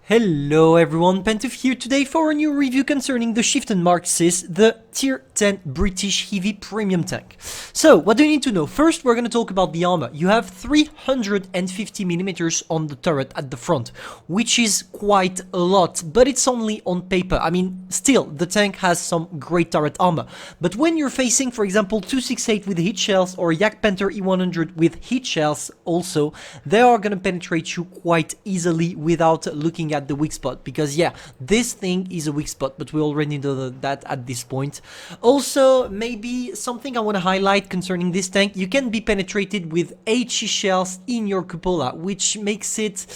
Hello everyone, Pantoufleee here today for a new review concerning the Chieftain MK.6, the Tier 10 British Heavy Premium Tank. So, what do you need to know? First, we're going to talk about the armor. You have 350mm on the turret at the front, which is quite a lot, but it's only on paper. I mean, still, the tank has some great turret armor. But when you're facing, for example, 268 with heat shells or Yak Panther E100 with heat shells also, they are going to penetrate you quite easily without looking at the weak spot, because yeah, this thing is a weak spot, but we already know that at this point. Also, maybe something I want to highlight concerning this tank: you can be penetrated with HE shells in your cupola, which makes it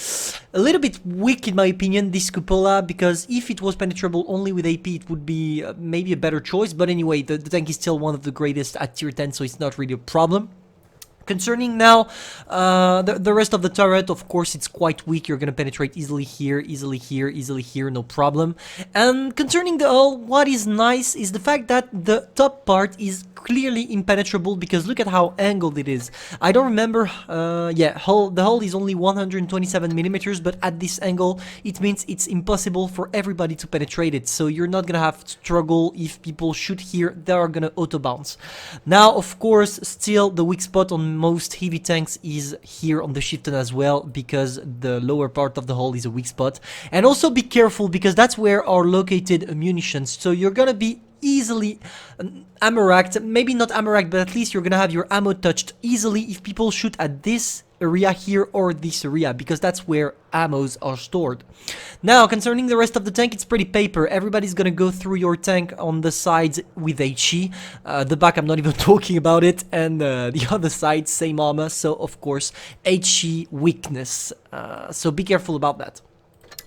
a little bit weak in my opinion, this cupola, because if it was penetrable only with AP, it would be maybe a better choice. But anyway, the tank is still one of the greatest at tier 10, so it's not really a problem. Concerning now the rest of the turret, of course, it's quite weak. You're gonna penetrate easily here, easily here, easily here, no problem. And concerning the hull, what is nice is the fact that the top part is clearly impenetrable, because look at how angled it is. I don't remember, yeah, the hull is only 127mm, but at this angle, it means it's impossible for everybody to penetrate it. So you're not gonna have to struggle. If people shoot here, they are gonna auto bounce. Now, of course, still the weak spot on most heavy tanks is here on the Chieftain as well, because the lower part of the hull is a weak spot. And also be careful, because that's where are located munitions, so you're gonna be easily ammo-racked. Maybe not ammo-racked, but at least you're gonna have your ammo touched easily if people shoot at this area here or this area, because that's where ammos are stored. Now, concerning the rest of the tank, it's pretty paper. Everybody's gonna go through your tank on the sides with HE. The back, I'm not even talking about it, and the other side, same armor, so of course HE weakness, so be careful about that.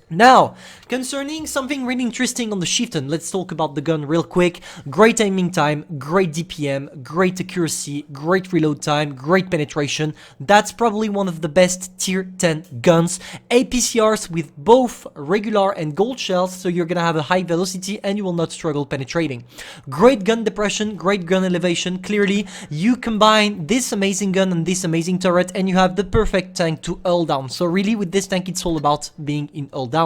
Now, concerning something really interesting on the Chieftain, let's talk about the gun real quick. Great aiming time, great DPM, great accuracy, great reload time, great penetration. That's probably one of the best tier 10 guns. APCRs with both regular and gold shells, so you're gonna have a high velocity and you will not struggle penetrating. Great gun depression, great gun elevation. Clearly, you combine this amazing gun and this amazing turret and you have the perfect tank to hull down. So really, with this tank, it's all about being in hull down.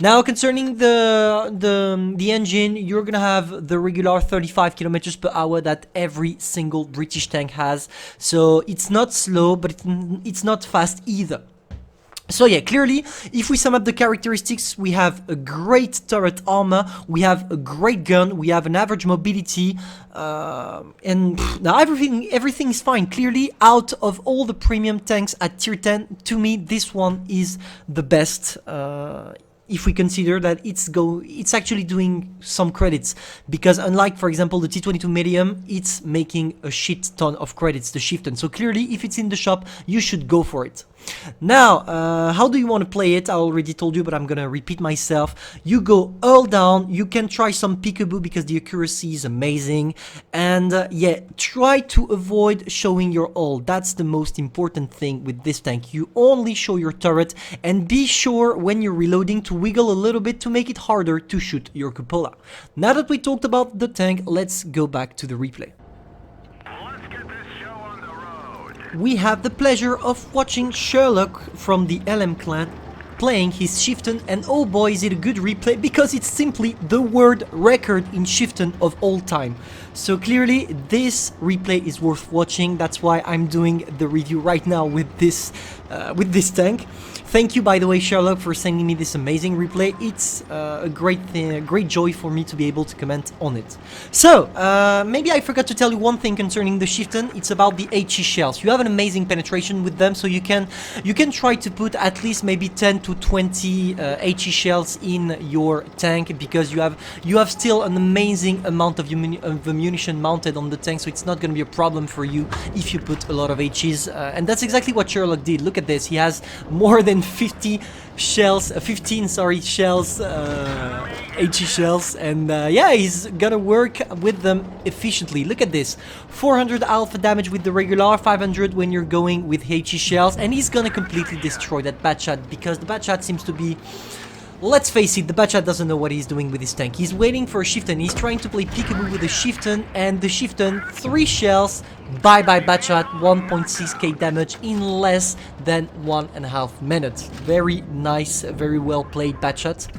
Now, concerning the engine, you're gonna have the regular 35 kilometers per hour that every single British tank has. So it's not slow, but it's not fast either. So yeah, clearly, if we sum up the characteristics, we have a great turret armor, we have a great gun, we have an average mobility, and now everything is fine. Clearly, out of all the premium tanks at tier 10, to me, this one is the best. If we consider that it's actually doing some credits, because unlike, for example, the T22 medium, it's making a shit ton of credits, the Chieftain. So clearly, if it's in the shop, you should go for it. Now, how do you want to play it? I already told you, but I'm gonna repeat myself. You go all down. You can try some peekaboo because the accuracy is amazing, and yeah, try to avoid showing your all. That's the most important thing with this tank. You only show your turret, and be sure when you're reloading to wiggle a little bit to make it harder to shoot your cupola. Now that we talked about the tank, let's go back to the replay. We have the pleasure of watching Sherlock from the LM clan playing his Chieftain, and oh boy, is it a good replay, because it's simply the world record in Chieftain of all time. So clearly this replay is worth watching. That's why I'm doing the review right now with this tank. Thank you, by the way, Sherlock, for sending me this amazing replay. It's a great thing, a great joy for me to be able to comment on it. So, maybe I forgot to tell you one thing concerning the Chieftain. It's about the HE shells. You have an amazing penetration with them, so you can try to put at least maybe 10 to 20 HE shells in your tank, because you have still an amazing amount of ammunition mounted on the tank, so it's not going to be a problem for you if you put a lot of HEs. And that's exactly what Sherlock did. Look at this. He has more than 15 shells, HE shells, and yeah, he's gonna work with them efficiently. Look at this, 400 alpha damage with the regular, 500 when you're going with HE shells, and he's gonna completely destroy that bad shot, because the bad shot seems to be Let's face it, the Batchat doesn't know what he's doing with his tank. He's waiting for a Chieftain. He's trying to play peekaboo with the Chieftain, and the Chieftain, 3 shells. Bye-bye Batchat, 1.6k damage in less than 1.5 minutes. Very nice, very well played Batchat,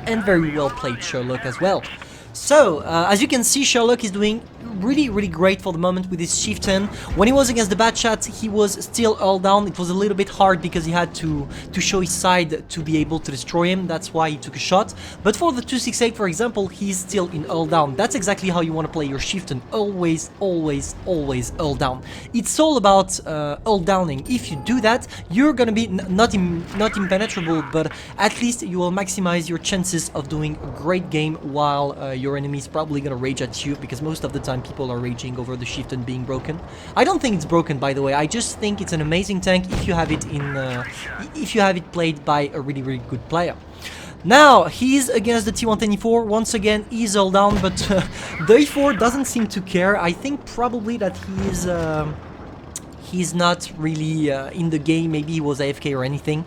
and very well played Sherlock as well. So, as you can see, Sherlock is doing really great for the moment with his Chieftain. When he was against the Batchat, he was still all down. It was a little bit hard because he had to show his side to be able to destroy him. That's why he took a shot. But for the 268, for example, he's still in all down. That's exactly how you want to play your Chieftain. Always all down. It's all about all downing. If you do that, you're gonna be not impenetrable, but at least you will maximize your chances of doing a great game while your enemy is probably gonna rage at you, because most of the time people are raging over the Chieftain being broken. I don't think it's broken, by the way. I just think it's an amazing tank if you have it played by a really good player. Now he's against the T124. Once again, he's all down, but the E4 doesn't seem to care. I think probably that he's not really in the game. Maybe he was AFK or anything.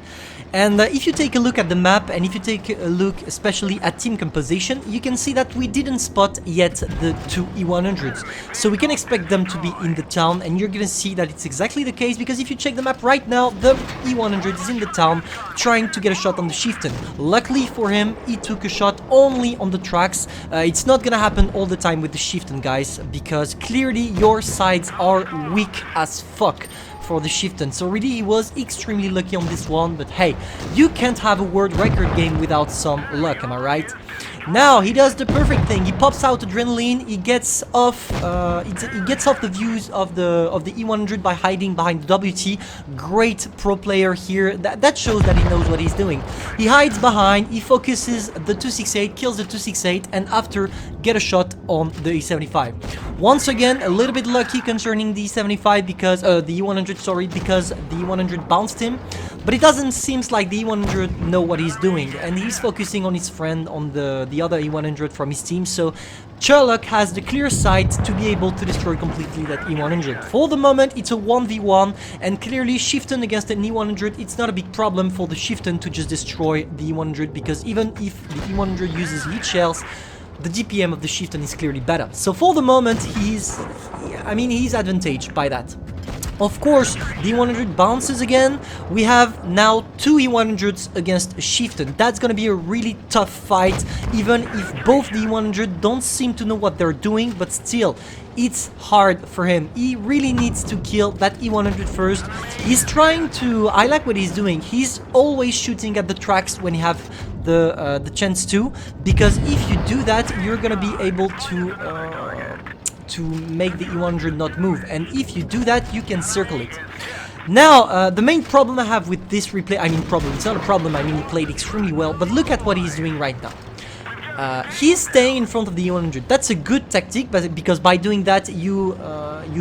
And if you take a look at the map, and if you take a look especially at team composition, you can see that we didn't spot yet the 2 E100s. So we can expect them to be in the town, and you're gonna see that it's exactly the case, because if you check the map right now, the E100 is in the town trying to get a shot on the Chieftain. Luckily for him, he took a shot only on the tracks. It's not gonna happen all the time with the Chieftain, guys, because clearly your sides are weak as fuck for the Chieftain. So really he was extremely lucky on this one, but hey, you can't have a world record game without some luck, am I right? Now he does the perfect thing. He pops out adrenaline. He gets off the views of the E100 by hiding behind the WT. Great pro player here. That shows that he knows what he's doing. He hides behind. He focuses the 268, kills the 268, and after get a shot on the E75. Once again, a little bit lucky concerning the E75 because the E100, sorry, because the E100 bounced him. But it doesn't seem like the E100 know what he's doing, and he's focusing on his friend, on the other E100 from his team. So Sherlock has the clear sight to be able to destroy completely that E100. For the moment, it's a 1v1, and clearly Chieftain against an E100, it's not a big problem for the Chieftain to just destroy the E100, because even if the E100 uses lead shells, the DPM of the Chieftain is clearly better. So for the moment, he's advantaged by that. Of course, the E100 bounces again. We have now 2 E100s against a Chieftain. That's gonna be a really tough fight, even if both the E100 don't seem to know what they're doing, but still, it's hard for him. He really needs to kill that E100 first. He's trying to... I like what he's doing. He's always shooting at the tracks when you have the chance to, because if you do that, you're gonna be able to make the E100 not move, and if you do that, you can circle it. Now, the main problem I have with this replay, it's not a problem, he played extremely well, but look at what he's doing right now. He's staying in front of the E100. That's a good tactic, but because by doing that, you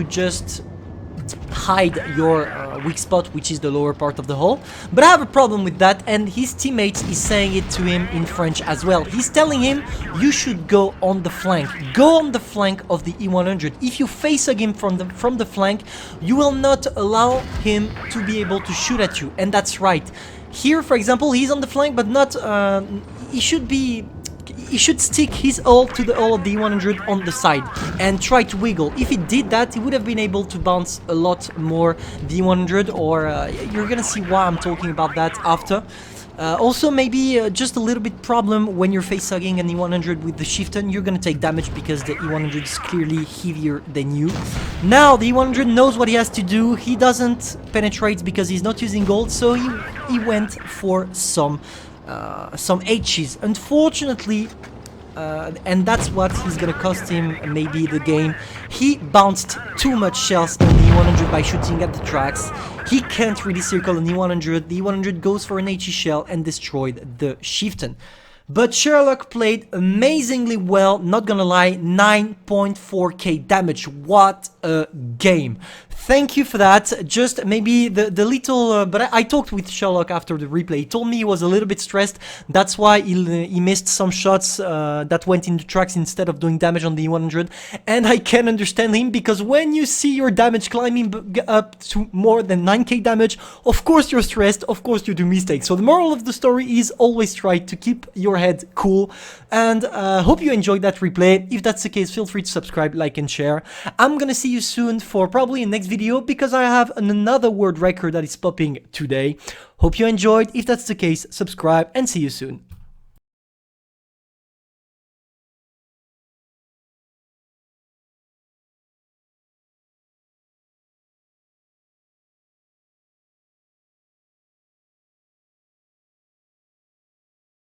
just hide your weak spot, which is the lower part of the hull. But I have a problem with that, and his teammates is saying it to him in French as well. He's telling him, you should go on the flank. Go on the flank of the E100. If you face him from the flank, you will not allow him to be able to shoot at you. And that's right. Here, for example, he's on the flank, but not... He should stick his ult to the ult of the E100 on the side and try to wiggle. If he did that, he would have been able to bounce a lot more the E100, or you're gonna see why I'm talking about that after. Also, maybe just a little bit problem when you're face-hugging an E100 with the Chieftain. You're gonna take damage because the E100 is clearly heavier than you. Now, the E100 knows what he has to do. He doesn't penetrate because he's not using gold, so he went for some H's. Unfortunately, and that's what is gonna cost him maybe the game. He bounced too much shells on the E100 by shooting at the tracks. He can't really circle an E100. The E100 goes for an HE shell and destroyed the Chieftain. But Sherlock played amazingly well, not gonna lie, 9.4k damage. What a game. Thank you for that. Just maybe the little, but I talked with Sherlock after the replay. He told me he was a little bit stressed. That's why he missed some shots that went in the tracks instead of doing damage on the 100. And I can understand him, because when you see your damage climbing up to more than 9k damage, of course you're stressed, of course you do mistakes. So the moral of the story is always try to keep your head cool. And hope you enjoyed that replay. If that's the case, feel free to subscribe, like and share. I'm gonna see you soon for probably a next video, because I have another world record that is popping today. Hope you enjoyed. If that's the case, subscribe and see you soon.